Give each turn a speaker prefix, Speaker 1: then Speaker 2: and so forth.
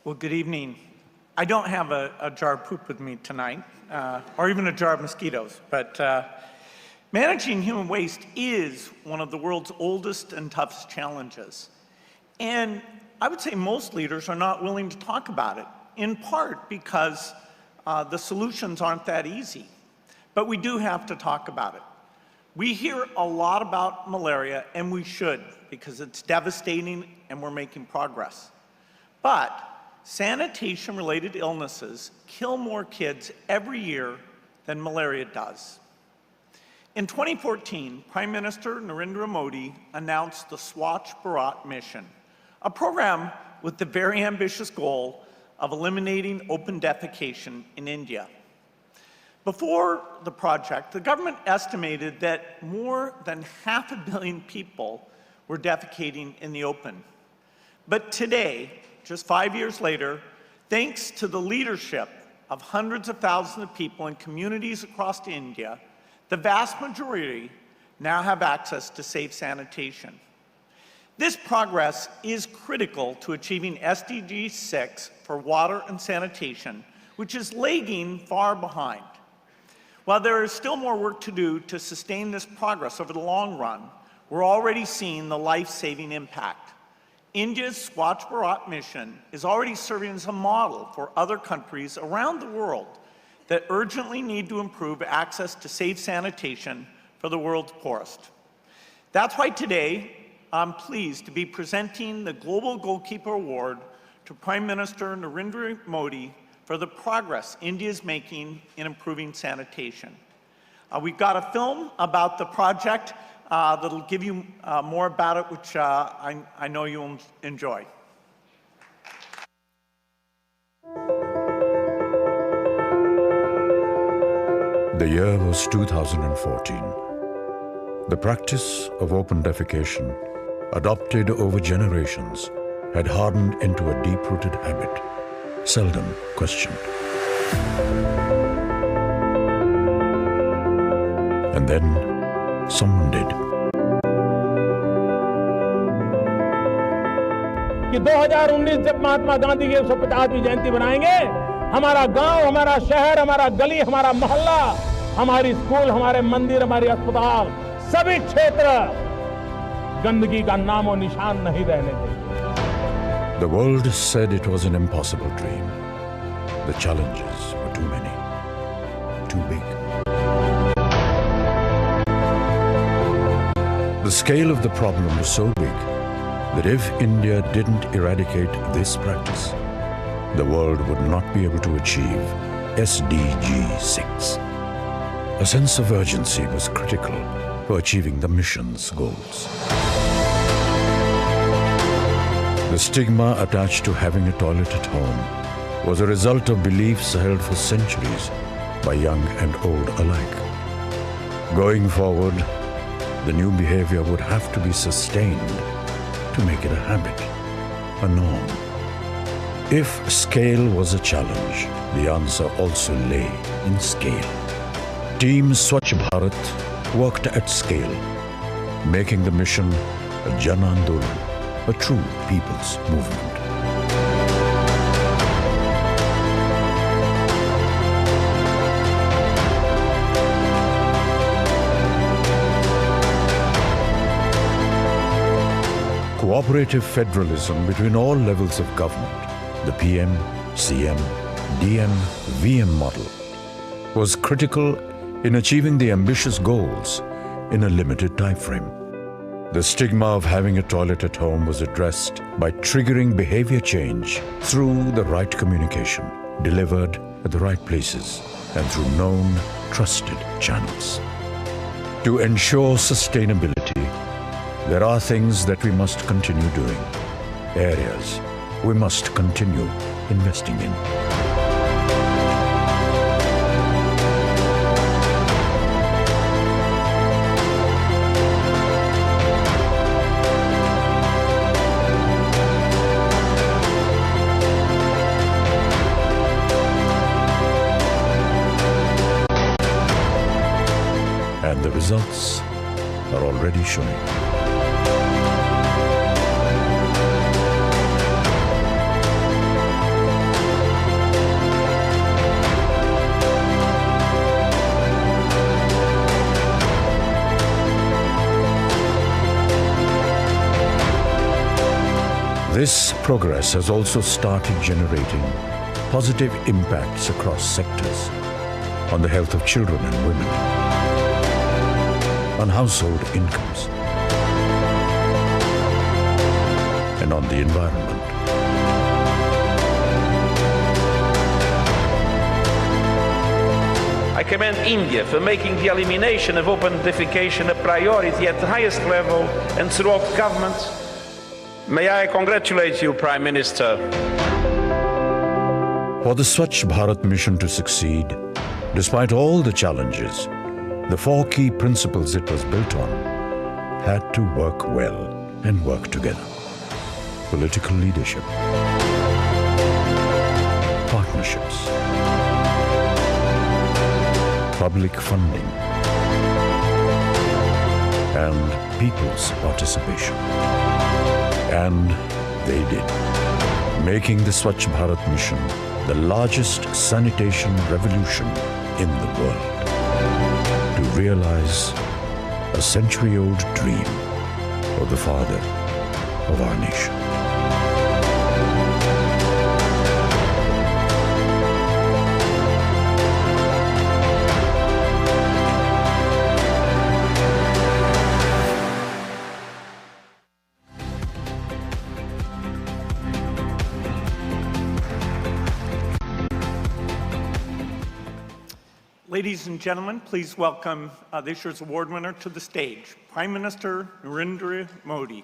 Speaker 1: Well, good evening. I don't have a jar of poop with me tonight, or even a jar of mosquitoes, but managing human waste is one of the world's oldest and toughest challenges. And I would say most leaders are not willing to talk about it, in part because the solutions aren't that easy. But we do have to talk about it. We hear a lot about malaria, and we should, because it's devastating and we're making progress. But sanitation-related illnesses kill more kids every year than malaria does. In 2014, Prime Minister Narendra Modi announced the Swachh Bharat mission, a program with the very ambitious goal of eliminating open defecation in India. Before the project, the government estimated that more than 500 million people were defecating in the open. But today, just 5 years later, thanks to the leadership of hundreds of thousands of people in communities across India, the vast majority now have access to safe sanitation. This progress is critical to achieving SDG 6 for water and sanitation, which is lagging far behind. While there is still more work to do to sustain this progress over the long run, we're already seeing the life-saving impact. India's Swachh Bharat mission is already serving as a model for other countries around the world that urgently need to improve access to safe sanitation for the world's poorest. That's why today I'm pleased to be presenting the Global Goalkeeper Award to Prime Minister Narendra Modi for the progress India is making in improving sanitation. We've got a film about the project that'll give you more about it, which I know you'll enjoy.
Speaker 2: The year was 2014. The practice of open defecation, adopted over generations, had hardened into a deep-rooted habit, seldom questioned. And then someone did.
Speaker 3: कि 2019 जब महात्मा गांधी की 150वीं जयंती बनाएंगे, हमारा गांव, हमारा शहर, हमारा गली, हमारा मोहल्ला, हमारी स्कूल, हमारे मंदिर, हमारे अस्पताल, सभी क्षेत्र गंदगी का नामो निशान नहीं रहने देंगे.
Speaker 2: The world said it was an impossible dream. The challenges were too many, too big. The scale of the problem was so big that if India didn't eradicate this practice, the world would not be able to achieve SDG 6. A sense of urgency was critical for achieving the mission's goals. The stigma attached to having a toilet at home was a result of beliefs held for centuries by young and old alike. Going forward, the new behavior would have to be sustained to make it a habit, a norm. If scale was a challenge, the answer also lay in scale. Team Swachh Bharat worked at scale, making the mission a Jan Andolan, a true people's movement. Cooperative federalism between all levels of government, the PM, CM, DM, VM model, was critical in achieving the ambitious goals in a limited time frame. The stigma of having a toilet at home was addressed by triggering behavior change through the right communication, delivered at the right places and through known, trusted channels. To ensure sustainability, there are things that we must continue doing, areas we must continue investing in. And the results are already showing. progress has also started generating positive impacts across sectors on the health of children and women, on household incomes, and on the environment.
Speaker 4: I commend India for making the elimination of open defecation a priority at the highest level and throughout government. May I congratulate you, Prime Minister.
Speaker 2: For the Swachh Bharat mission to succeed, despite all the challenges, the 4 key principles it was built on had to work well and work together. Political leadership, partnerships, public funding, and people's participation. And they did, making the Swachh Bharat mission the largest sanitation revolution in the world, to realize a century-old dream of the father of our nation.
Speaker 1: Ladies and gentlemen, please welcome this year's award winner to the stage, Prime Minister Narendra Modi.